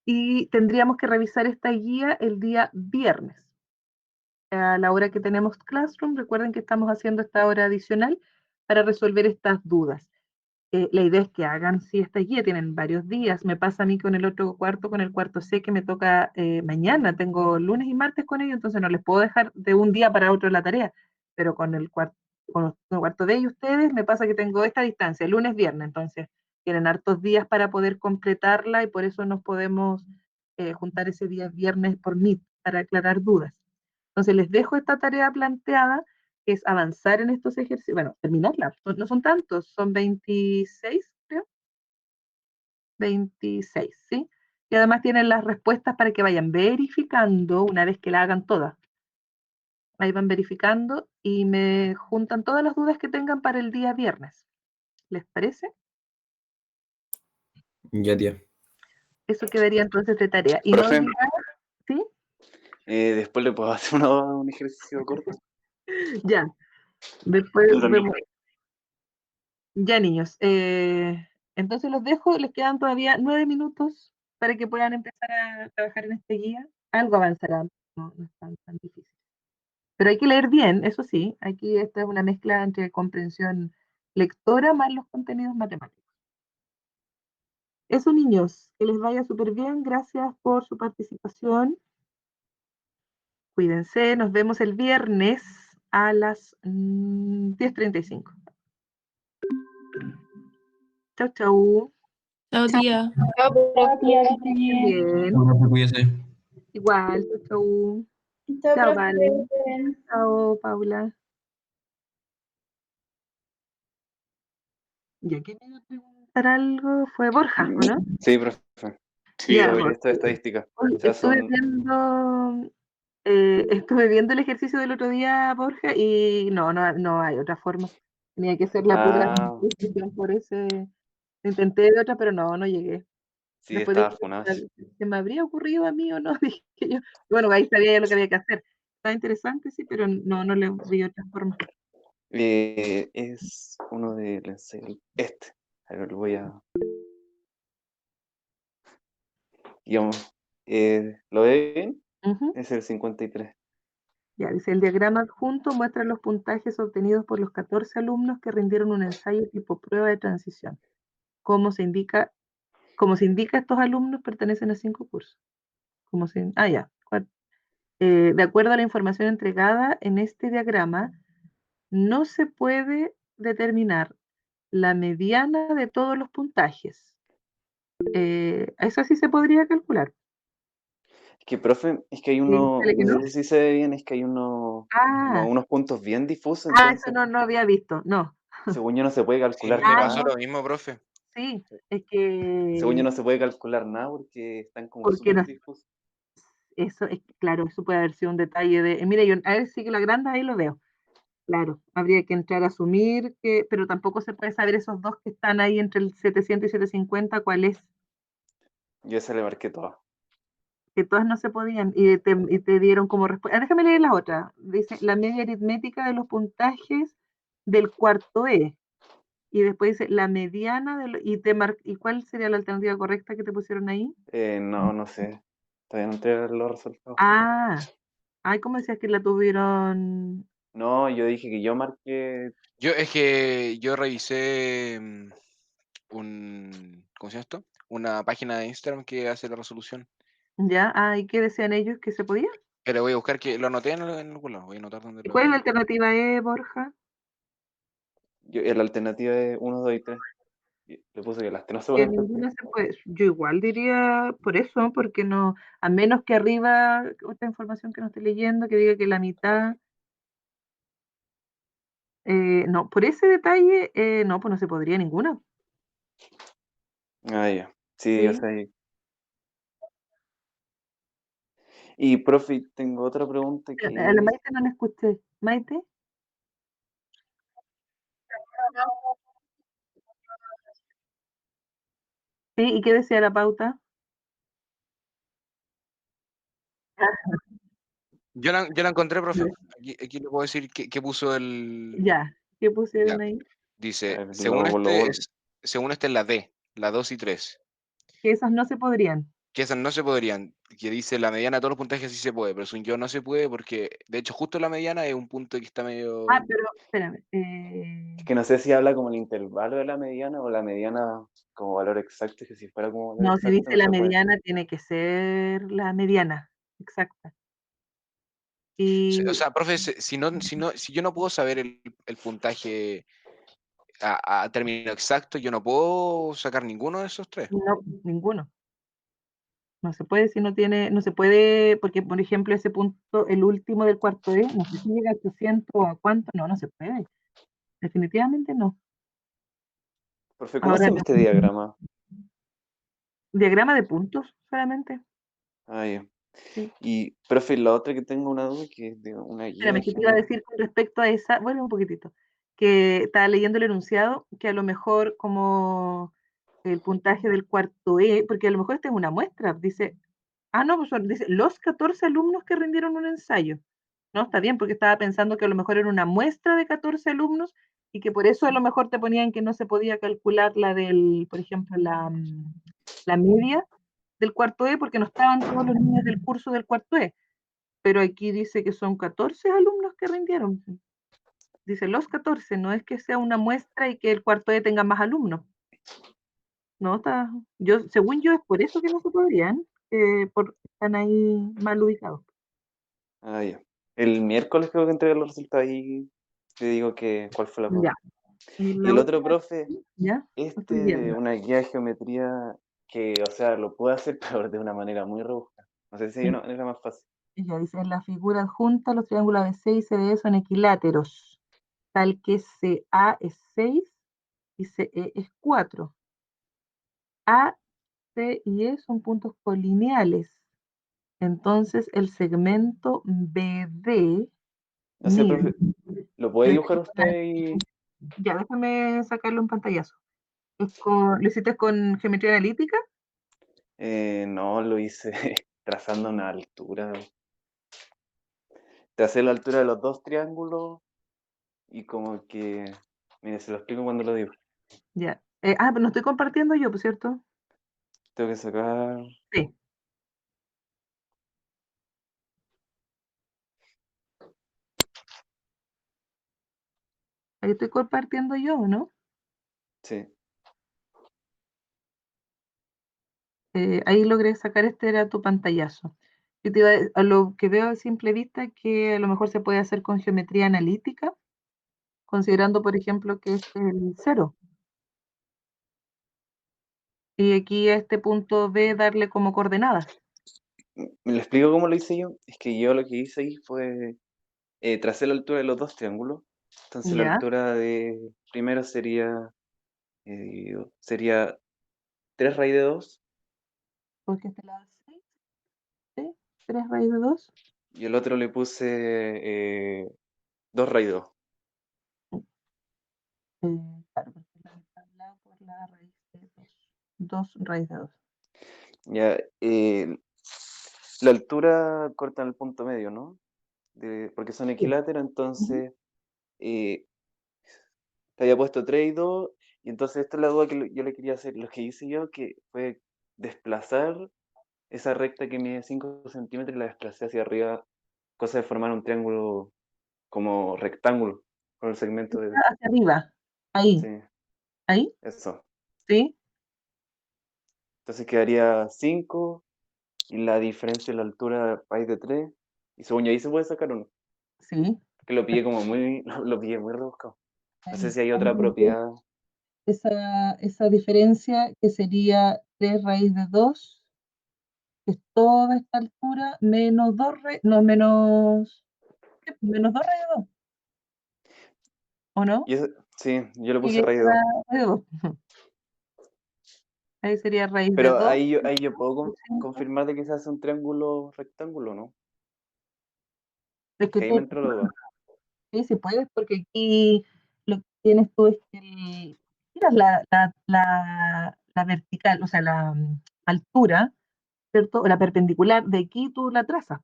y tendríamos que revisar esta guía el día viernes. A la hora que tenemos Classroom, recuerden que estamos haciendo esta hora adicional para resolver estas dudas. La idea es que hagan, si esta guía tienen varios días. Me pasa a mí con el otro cuarto, con el cuarto C, que me toca mañana. Tengo lunes y martes con ellos, entonces no les puedo dejar de un día para otro la tarea. Pero con el cuarto D y ustedes, me pasa que tengo esta distancia, lunes, viernes. Entonces tienen hartos días para poder completarla, y por eso nos podemos juntar ese día viernes por Meet para aclarar dudas. Entonces les dejo esta tarea planteada, que es avanzar en estos ejercicios, bueno, terminarla. No son tantos, son 26, creo. 26, ¿sí? Y además tienen las respuestas para que vayan verificando una vez que la hagan todas. Ahí van verificando y me juntan todas las dudas que tengan para el día viernes. ¿Les parece? Ya, tía. Eso quedaría entonces de tarea. Y no Profe, olvidar, ¿sí? Después le puedo hacer un ejercicio corto. Ya, después Yo también. vemos. Ya, niños. Entonces los dejo, les quedan todavía 9 minutos para que puedan empezar a trabajar en este guía. Algo avanzará, no es tan difícil. Pero hay que leer bien, eso sí. Aquí esta es una mezcla entre comprensión lectora más los contenidos matemáticos. Eso, niños, que les vaya súper bien. Gracias por su participación. Cuídense, nos vemos el viernes a las 10:35. Chau, chau. Chao, tía. Chao, profe. Que esté Bien, bien. Profe, cuídese. igual, chau, chau. Chao, Chao, profe. Vale. Chao, Paula. ¿Ya quién me iba a preguntar algo? Fue Borja, ¿o no? Sí, profe. Sí, Ya, Sobre Borja. esta estadística. Oye, O sea, estuve son... viendo el ejercicio del otro día, Borja, y no hay otra forma. Tenía que ser la pura Ah, multiplicación por ese. Intenté de otra, pero no llegué. sí, Después estaba dije, funado. ¿se me habría ocurrido a mí o no? Dije yo. Bueno, ahí sabía ya lo que había que hacer. Estaba interesante, sí, pero no le vi otra forma. Es uno de este. A ver, lo voy a... Digamos, ¿lo ve bien? Ujú. Es el 53. Ya, dice, el diagrama adjunto muestra los puntajes obtenidos por los 14 alumnos que rindieron un ensayo tipo prueba de transición. Como se indica, estos alumnos pertenecen a 5 cursos. De acuerdo a la información entregada en este diagrama, no se puede determinar la mediana de todos los puntajes. Eso sí se podría calcular. Es que, profe, es que hay Sí, uno, dale que no no. sé si se ve bien, es que hay uno, como Ah, unos puntos bien difusos, eso entonces, no había visto, no. según yo no se puede Sí, calcular me Ah, pasó nada. lo mismo, profe. sí, es Según yo que, no se puede calcular nada porque están como porque súper no, difusos. eso es claro, eso puede haber sido un detalle mira, yo, a ver si que lo agranda, ahí lo veo. Claro, habría que entrar a asumir pero tampoco se puede saber esos dos que están ahí entre el 700 y 750, cuál es, Yo ese le marqué todo. que todas no se podían, y te dieron como respuesta. Déjame leer la otra. Dice, la media aritmética de los puntajes del cuarto E. Y después dice, la mediana ¿y cuál sería la alternativa correcta que te pusieron ahí? No sé. Todavía no entré los resultados. Ah, ay, ¿cómo decías que la tuvieron? No, yo dije que yo marqué. Es que yo revisé ¿cómo se llama esto? Una página de Instagram que hace la resolución. ¿Ya? Ah, ¿y qué decían ellos que se podía? Pero voy a buscar que lo anoté en algún lado. Voy a anotar dónde ¿Y cuál es lo. la alternativa E, Borja? La alternativa es 1, 2 y 3. Le puse que las que no se Que pueden ninguna calcular. se puede. Yo igual diría por eso, porque no, a menos que arriba, otra información que no estoy leyendo, que diga que la mitad, no, por ese detalle, no, pues no se podría ninguna. Ah, ya. Sí, o Sí. sea. Y, profe, tengo otra pregunta A la que. Maite no la escuché. ¿Maite? Sí, ¿y qué decía la pauta? Yo la encontré, profe. Aquí le puedo decir qué puso el. Ya, ¿qué Ya. pusieron ahí? A Dice, ver, según este es la D, la 2 y 3. Que esas no se podrían. Que esas no se podrían. Que dice la mediana de todos los puntajes sí se puede, pero según yo no se puede porque, de hecho, justo la mediana es un punto que está medio. Pero, espérame. Es que no sé si habla como el intervalo de la mediana o la mediana como valor exacto, que si fuera como valor No, si exacto dice no la se puede. mediana, tiene que ser la mediana, exacta. O Y sea, profe, si yo no puedo saber el puntaje a término exacto, yo no puedo sacar ninguno de esos tres. no, ninguno. No se puede si no tiene, no se puede, porque por ejemplo ese punto, el último del cuarto E, no sé si llega a 800 o a cuánto, no se puede. Definitivamente no. Profe, ¿cómo se Ahora, llama este diagrama? diagrama de puntos solamente. Ah, ya. Sí. Y, profe, la otra que tengo una duda, que es de una guía Espérame, de ¿qué te iba a género. decir con respecto a esa? Vuelve un poquitito. Que estaba leyendo el enunciado, que a lo mejor como el puntaje del cuarto E, porque a lo mejor esta es una muestra, dice, Ah, no, pues dice, los 14 alumnos que rindieron un ensayo. No, está bien, porque estaba pensando que a lo mejor era una muestra de 14 alumnos y que por eso a lo mejor te ponían que no se podía calcular la del, por ejemplo, la media del cuarto E, porque no estaban todos los niños del curso del cuarto E. Pero aquí dice que son 14 alumnos que rindieron. Dice los 14, no es que sea una muestra y que el cuarto E tenga más alumnos. No, está, según yo es por eso que no se podrían, están ahí mal ubicados. Ah, ya. El miércoles creo que entregué los resultados y te digo cuál fue la prueba. Ya. Y Y la el otro otra, profe, ya, estoy viendo. una guía de geometría que, o sea, lo puedo hacer, pero de una manera muy rebuscada. No sé si hay una manera más fácil. Ya dice, en la figura adjunta los triángulos ABC y CDE son equiláteros, tal que CA es 6 y CE es 4. A, C y E son puntos colineales. Entonces el segmento BD No sé, mide. profe, ¿lo puede dibujar usted y Ya, déjame sacarlo en pantallazo. ¿Lo hiciste con geometría analítica? no, lo hice trazando una altura? Tracé la altura de los dos triángulos y como que, mire, se lo explico cuando lo digo. Ya. Pero no estoy compartiendo yo, ¿por cierto? Tengo que sacar, Sí. Ahí estoy compartiendo yo, ¿no? sí, Ahí logré sacar, este era tu pantallazo. Yo a lo que veo a simple vista que a lo mejor se puede hacer con geometría analítica, considerando, por ejemplo, que este es el 0. Y aquí a este punto B darle como coordenadas. ¿me lo explico cómo lo hice yo? Es que yo lo que hice ahí fue, tracé la altura de los dos triángulos. Entonces la Ya, altura de primero sería 3 raíz de 2 porque este lado es 6, ¿sí? 3 raíz de 2. y el otro le puse 2 raíz de 2. Claro, porque la mitad al lado por la raíz de 2. 2 raíz de 2. Ya, la altura corta en el punto medio, ¿no? Porque son Sí. equiláteros, Ujú. entonces te había puesto 3 y 2, y entonces esta es la duda que yo le quería hacer. Lo que hice yo que fue desplazar esa recta que mide 5 centímetros y la desplacé hacia arriba, cosa de formar un triángulo como rectángulo con el segmento de... Hacia arriba. Ahí. Sí, Ahí. eso. Sí. Entonces quedaría 5 y la diferencia en la altura raíz de 3. Y según yo ahí se puede sacar uno. Sí. Que lo pillé como muy, lo pillé muy rebuscado. No sé si hay otra Entonces, propiedad. esa diferencia que sería 3 raíz de 2, que es toda esta altura, menos 2 no, ¿qué? Menos 2 raíz de 2, ¿o no? Y sí, yo le Y puse que raíz de queda 2. raíz de 2. Ahí sería raíz de Pero 2. ahí yo puedo confirmar de que se hace un triángulo rectángulo, ¿no? Es que Que ahí me entró la duda. sí, sí puedes, porque aquí lo que tienes tú es que mira, la vertical, o sea, la altura, ¿cierto? O la perpendicular, de aquí tú la trazas.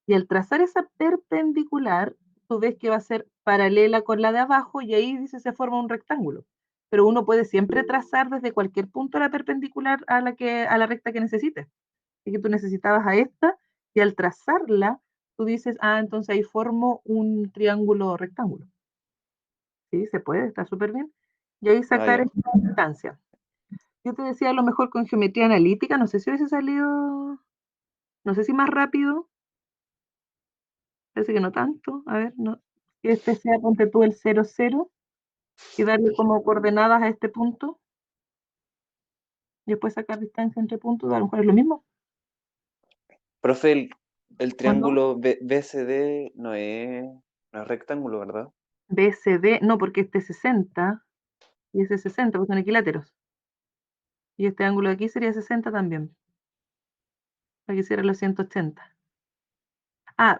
Y al trazar esa perpendicular, tú ves que va a ser paralela con la de abajo y ahí dice se forma un rectángulo. Pero uno puede siempre trazar desde cualquier punto la perpendicular a la recta que necesites. Así que tú necesitabas a esta y al trazarla, tú dices, entonces ahí formo un triángulo rectángulo. Sí, se puede, está súper bien. Y ahí Ah, sacar ya. esta distancia. Yo te decía a lo mejor con geometría analítica, no sé si hubiese salido, no sé si más rápido, parece que no tanto. A ver, no. Que este sea, ponte tú el 0, 0 y darle como coordenadas a este punto. Y después sacar distancia entre puntos, a lo mejor es lo mismo, Profe, el ¿o no? triángulo BCD no es rectángulo, ¿verdad? BCD, no, porque este es 60 y ese es 60, porque son equiláteros. Y este ángulo de aquí sería 60 también. Aquí serían los 180.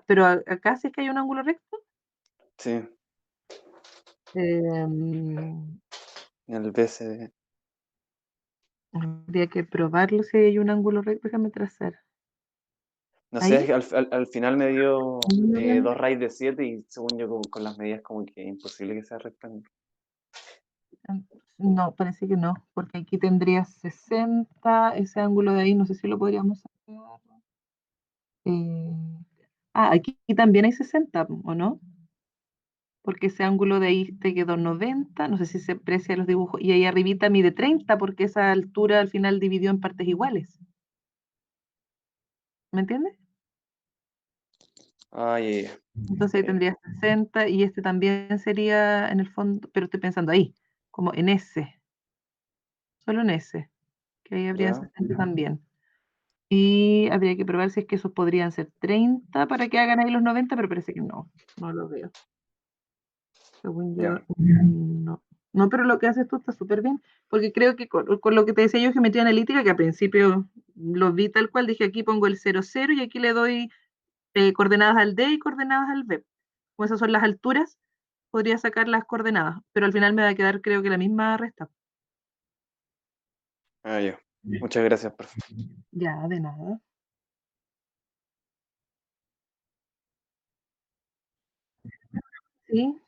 Pero acá sí es que hay un ángulo recto. Sí, Em, el BCD. Habría que probarlo si hay un ángulo recto. Déjame trazar. No ¿Ahí? sé, al final me dio Mm, 2 raíz de 7 y según yo con las medidas como que imposible que sea rectángulo. No, parece que no, porque aquí tendrías 60, ese ángulo de ahí, no sé si lo podríamos sacar. Eh, aquí también hay 60, ¿o no? Porque ese ángulo de ahí te quedó 90, no sé si se aprecia los dibujos, y ahí arribita mide 30, porque esa altura al final dividió en partes iguales. ¿Me entiendes? Ah, ya. Entonces ahí tendrías 60 y este también sería en el fondo, pero estoy pensando ahí, como en ese, solo en ese, que ahí habría Ya. 60 también. Y habría que probar si es que esos podrían ser 30 para que hagan ahí los 90, pero parece que no lo veo. Según yo, Ya. no. No, pero lo que haces tú está súper bien, porque creo que con lo que te decía yo, geometría analítica, que al principio lo vi tal cual, dije aquí pongo el 0, 0 y aquí le doy coordenadas al D y coordenadas al B. Como esas son las alturas, podría sacar las coordenadas, pero al final me va a quedar creo que la misma resta. Ah, ya. Muchas gracias, profe. Ya, de nada. ¿Sí?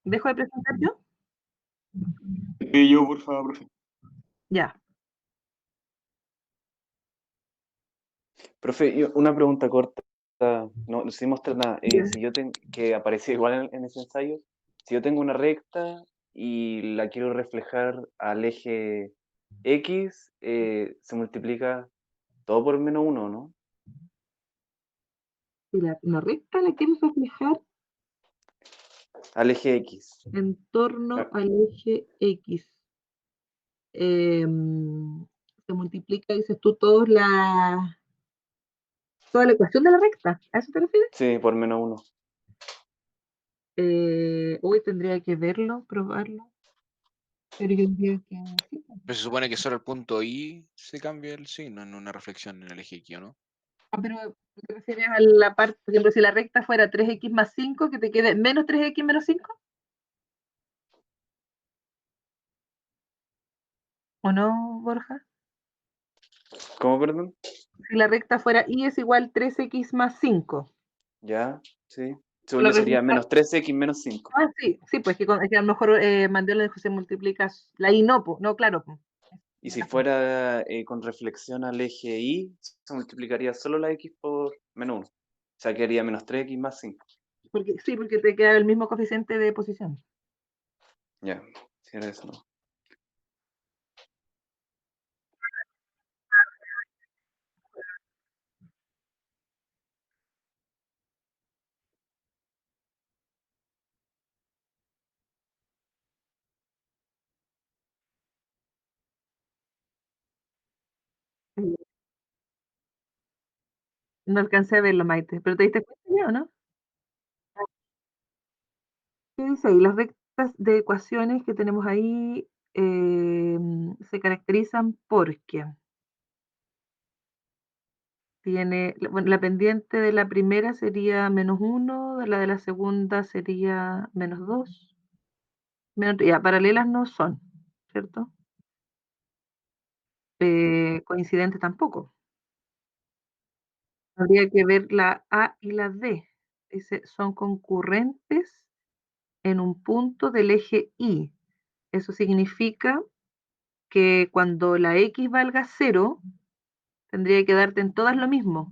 ¿Dejo de presentar yo? Yo, por favor, profe. Ya. Profe, una pregunta corta. No sin mostrar nada. Ya. Si yo tengo, que aparecía igual en ese ensayo, si yo tengo una recta y la quiero reflejar al eje X, se multiplica todo por -1, ¿no? Si una recta la quieres reflejar Al eje X. en torno Ah, al eje X. Se multiplica, dices tú, toda la ecuación de la recta. ¿A eso te refieres? sí, por -1. Hoy tendría que verlo, probarlo, pero yo diría que sí. Pero se supone que solo el punto I se cambia el signo en una reflexión en el eje X, ¿o no? Pero ¿te refieres a la parte, por ejemplo, si la recta fuera 3x más 5, que te quede menos 3x menos 5? ¿O no, Borja? ¿Cómo, perdón? Si la recta fuera y es igual 3x más 5. Ya, sí. O Según la yo sería recta, menos 13x menos 5. sí, sí, pues es que a lo mejor Mandela dijo se multiplica la i no, no, claro. Y si fuera con reflexión al eje Y, se multiplicaría solo la X por -1. O sea, quedaría menos 3x más 5. Porque te queda el mismo coeficiente de posición. Ya, si era eso, ¿no? No alcancé a verlo, Maite, pero te diste cuenta ya, ¿o no? ¿Qué dice ahí? Las rectas de ecuaciones que tenemos ahí se caracterizan porque bueno, la pendiente de la primera sería -1, de la segunda sería -2, ya, paralelas no son, ¿cierto? Coincidentes tampoco. Habría que ver la A y la D. Dice, son concurrentes en un punto del eje Y. Eso significa que cuando la X valga 0, tendría que darte en todas lo mismo.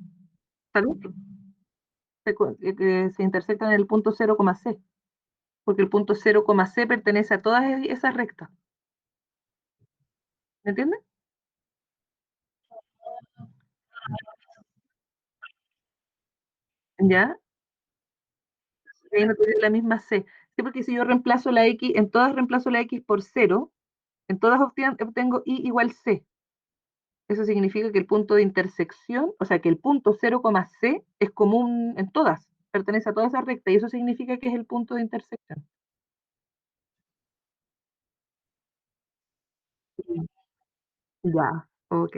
¿Sabes? Que se intersectan en el punto 0, C, porque el punto 0, C pertenece a todas esas rectas. ¿Me entiendes? ¿Ya? Y ahí no tiene la misma C. Sí, porque si yo reemplazo la X, en todas reemplazo la X por 0, en todas obtengo Y igual C. Eso significa que el punto de intersección, o sea, que el punto 0, C es común en todas, pertenece a todas esas rectas, y eso significa que es el punto de intersección. Ya, ok.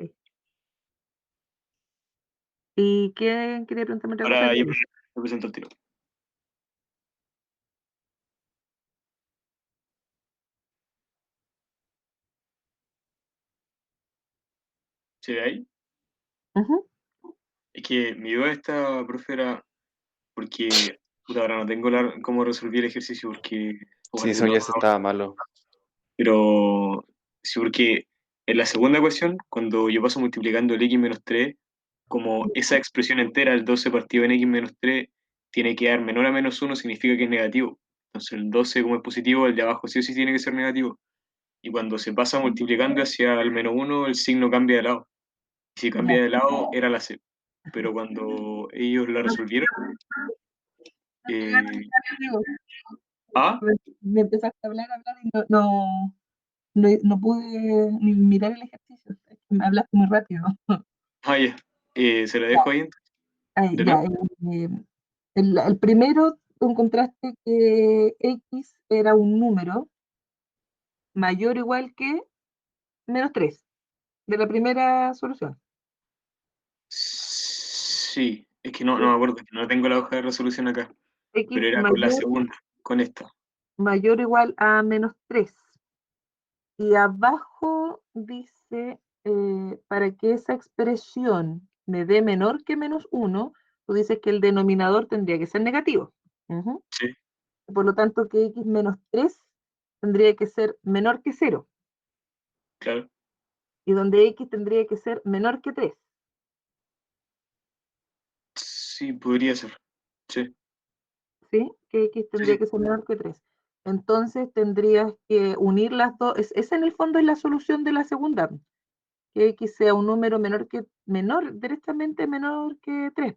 ¿Y quién quería preguntarme otra cosa? Ahora yo presento el tiro. ¿Sí ve ahí? Ujú. Es que mi duda esta, profe, era porque puta, ahora no tengo cómo resolver el ejercicio porque Sí, guardé según todo. yo ese estaba malo. Pero sí, porque en la segunda ecuación, cuando yo paso multiplicando el x menos 3, como esa expresión entera, el 12 partido en x menos 3, tiene que dar menor a menos 1, significa que es negativo. Entonces el 12 como es positivo, el de abajo sí o sí tiene que ser negativo. Y cuando se pasa multiplicando hacia el menos 1, el signo cambia de lado. Y si cambia Ya. de lado, era la C. Pero cuando ellos la resolvieron, eh, A, Me empezaste a hablar y no pude ni mirar el ejercicio. Es que me hablaste muy rápido. ya, se la dejo ahí Ay, de ya, nuevo. el primero, tú encontraste que X era un número mayor o igual que menos 3 de la primera solución. Sí, es que no ¿Sí? me acuerdo, que no tengo la hoja de resolución acá, pero X era con la segunda, con esta. mayor o igual a menos 3. Y abajo dice, para que esa expresión me dé menor que menos 1, tú dices que el denominador tendría que ser negativo. Ujú. Sí, Por lo tanto, que x menos 3 tendría que ser menor que 0, claro. y donde x tendría que ser menor que 3. Sí, podría ser. Sí, ¿Sí? Que x sí, tendría sí. que ser menor que 3. Entonces tendrías que unir las dos. Esa en el fondo es la solución de la segunda. Que x sea un número directamente menor que 3.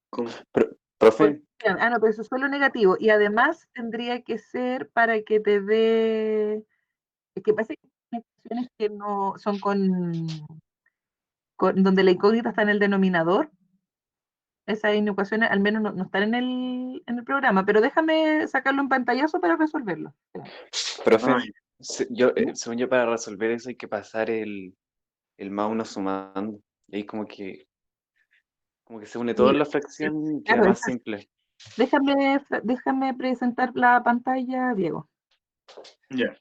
¿Cómo? Profe, No, pero eso es solo negativo. Y además tendría que ser para que te dé. Es que parece que hay ecuaciones que no son donde la incógnita está en el denominador. Esas inecuaciones al menos no están en el programa, pero déjame sacarlo en pantallazo para resolverlo. Espera. profe, Ah, ¿Sí? según yo para resolver eso hay que pasar el más uno sumando. Y ahí como que se une todo Y, en la fracción y queda claro, más simple. déjame presentar la pantalla, Diego. ya.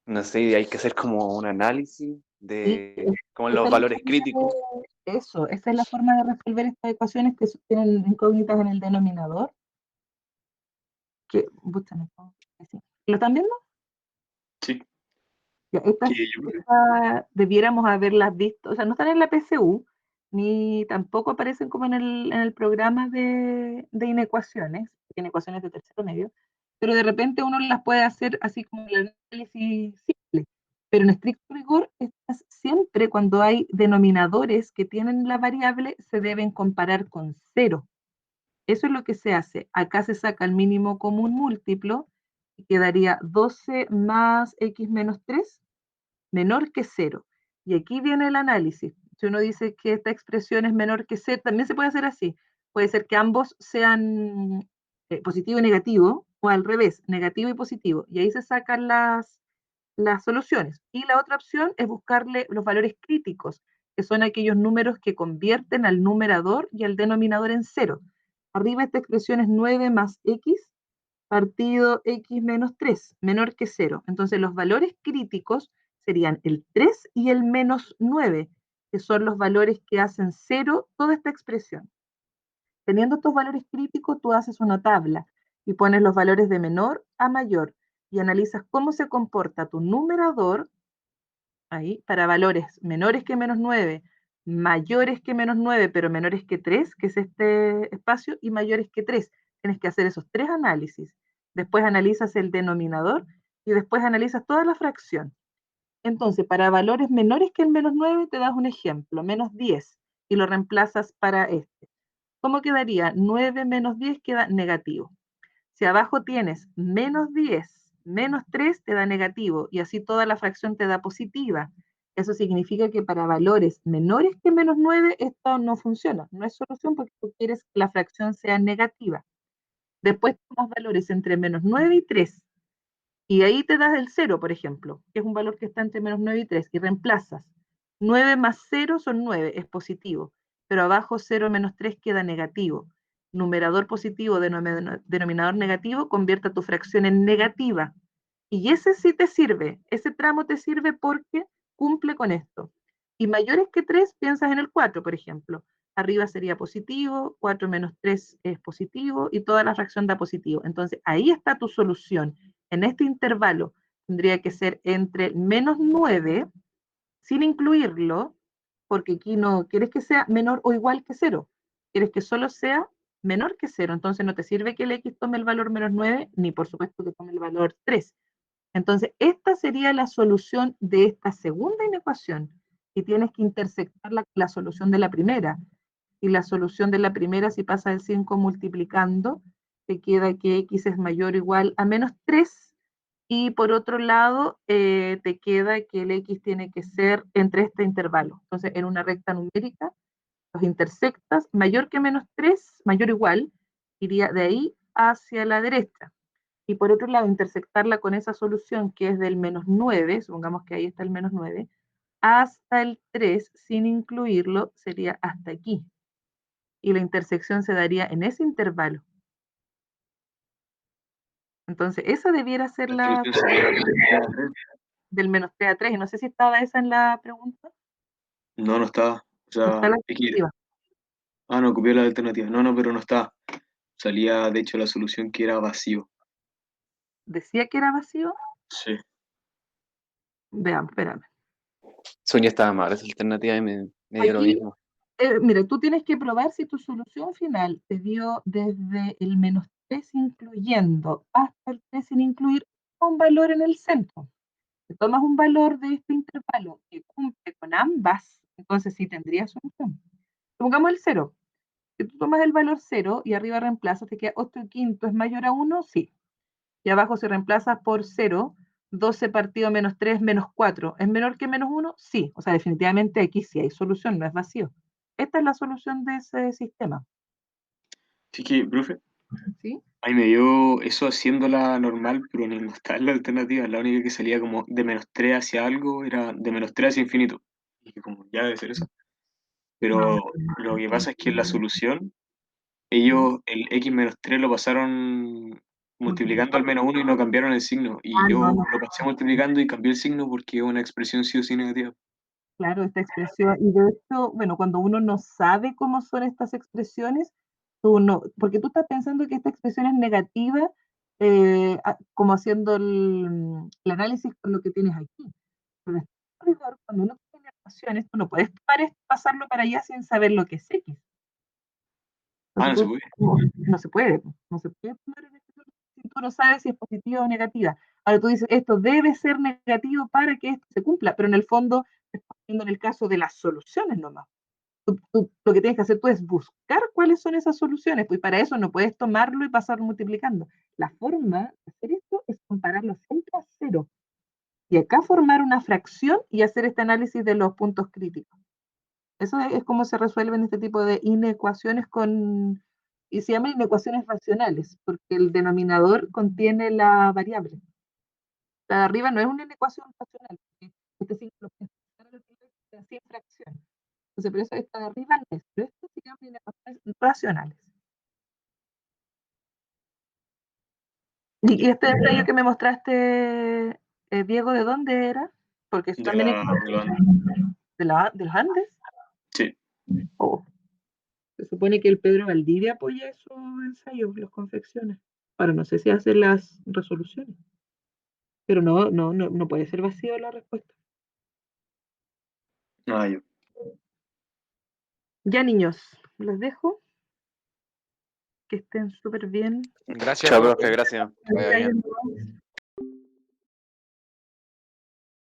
No sé, y hay que hacer como un análisis Y de como esa los es la valores forma críticos. esa es la forma de resolver estas ecuaciones que tienen incógnitas en el denominador. Que, pucha, sí. ¿Lo están viendo? Sí, Ya, que estas debiéramos haberlas visto, o sea, no están en la PSU, ni tampoco aparecen como en el programa de inecuaciones de tercero medio, pero de repente uno las puede hacer así como el análisis simple. Pero en estricto rigor, estas siempre cuando hay denominadores que tienen la variable, se deben comparar con 0. Eso es lo que se hace. Acá se saca el mínimo común múltiplo y quedaría 12 más x menos 3 menor que 0. Y aquí viene el análisis. Si uno dice que esta expresión es menor que 0, también se puede hacer así. Puede ser que ambos sean positivo y negativo, o al revés, negativo y positivo. Y ahí se sacan las soluciones. Y la otra opción es buscarle los valores críticos, que son aquellos números que convierten al numerador y al denominador en 0. Arriba esta expresión es 9 más x partido x menos 3, menor que 0. Entonces los valores críticos serían el 3 y el menos 9, que son los valores que hacen 0 toda esta expresión. Teniendo estos valores críticos, tú haces una tabla y pones los valores de menor a mayor y analizas cómo se comporta tu numerador ahí para valores menores que menos 9, mayores que menos 9, pero menores que 3, que es este espacio, y mayores que 3. Tienes que hacer esos tres análisis. Después analizas el denominador y después analizas toda la fracción. Entonces, para valores menores que el menos 9, te das un ejemplo, menos 10, y lo reemplazas para este. ¿Cómo quedaría? 9 menos 10 queda negativo. Si abajo tienes menos 10, menos 3 te da negativo y así toda la fracción te da positiva. Eso significa que para valores menores que menos 9 esto no funciona, no es solución porque tú quieres que la fracción sea negativa. Después tomas valores entre menos 9 y 3 y ahí te das el 0, por ejemplo, que es un valor que está entre menos 9 y 3 y reemplazas. 9 más 0 son 9, es positivo, pero abajo 0 menos 3 queda negativo. Numerador positivo, denominador negativo, convierte tu fracción en negativa. Y ese sí te sirve, ese tramo te sirve porque cumple con esto. Y mayores que 3, piensas en el 4, por ejemplo. Arriba sería positivo, 4 menos 3 es positivo y toda la reacción da positivo. Entonces, ahí está tu solución. En este intervalo tendría que ser entre menos 9, sin incluirlo, porque aquí no quieres que sea menor o igual que 0. Quieres que solo sea menor que 0. Entonces, no te sirve que el x tome el valor menos 9, ni por supuesto que tome el valor 3. Entonces, esta sería la solución de esta segunda inecuación y tienes que intersectar la solución de la primera. Y la solución de la primera, si pasa el 5 multiplicando, te queda que x es mayor o igual a menos 3. Y por otro lado, te queda que el x tiene que ser entre este intervalo. Entonces, en una recta numérica, los intersectas, mayor que menos 3, mayor o igual, iría de ahí hacia la derecha. Y por otro lado, intersectarla con esa solución que es del menos 9, supongamos que ahí está el menos 9, hasta el 3, sin incluirlo, sería hasta aquí. Y la intersección se daría en ese intervalo. Entonces, esa debiera ser la solución sería del menos 3 a 3. Y no sé si estaba esa en la pregunta. No estaba. O No está sea, la es que- alternativa. no, copié la alternativa. No, pero no está. Salía, de hecho, la solución que era vacío. Decía que era vacío. Sí. Veamos, espérame. Sonia estaba mal, esa alternativa y me dio lo Aquí, mismo. mira, tú tienes que probar si tu solución final te dio desde el menos 3 incluyendo hasta el 3 sin incluir un valor en el centro. Si tomas un valor de este intervalo que cumple con ambas, entonces sí tendría solución. Pongamos el 0. Si tú tomas el valor 0 y arriba reemplazas, te queda 8 quinto es mayor a 1, sí. Y abajo si reemplazas por 0, 12 partido menos 3 menos 4, ¿es menor que menos 1? Sí. O sea, definitivamente aquí sí hay solución, no es vacío. Esta es la solución de ese sistema. Así que, profe, ¿Sí? ahí me dio eso haciéndola normal, pero no está en la alternativa. La única que salía como de menos 3 hacia algo era de menos 3 hacia infinito. Y como, ya debe ser eso. Pero lo que pasa es que en la solución, ellos el x menos 3 lo pasaron multiplicando al menos 1 y no cambiaron el signo. Y yo No. lo pasé multiplicando y cambié el signo porque es una expresión sí o sí negativa. Claro, esta expresión, y de hecho, bueno, cuando uno no sabe cómo son estas expresiones, tú no, porque tú estás pensando que esta expresión es negativa, como haciendo el análisis con lo que tienes aquí. Pero en rigor, cuando uno tiene ecuaciones, tú no puedes pasarlo para allá sin saber lo que es x. No se Entonces, puede. no se puede, no se puede tomar en este si tú no sabes si es positiva o negativa. Ahora tú dices, esto debe ser negativo para que esto se cumpla, pero en el fondo, estás viendo en el caso de las soluciones nomás. Lo que tienes que hacer tú es buscar cuáles son esas soluciones, pues para eso no puedes tomarlo y pasarlo multiplicando. La forma de hacer esto es compararlo siempre a 0. Y acá formar una fracción y hacer este análisis de los puntos críticos. Eso es como se resuelven este tipo de inecuaciones y se llaman inecuaciones racionales, porque el denominador contiene la variable. La de arriba no es una inecuación racional, porque este signo lo puedes pasar sin fracción. Entonces, por eso esta de arriba no es, pero esto se llama inecuaciones racionales. Y este detalle que me mostraste, Diego, ¿de dónde era? Porque eso también es de los Andes. Sí. Oh, se supone que el Pedro Valdivia apoya esos ensayos, los confecciona. Ahora no sé si hace las resoluciones, pero no puede ser vacío la respuesta. Yo. Ya, niños, los dejo. Que estén súper bien. Gracias, Chao, profe. profe, gracias. Que vaya bien.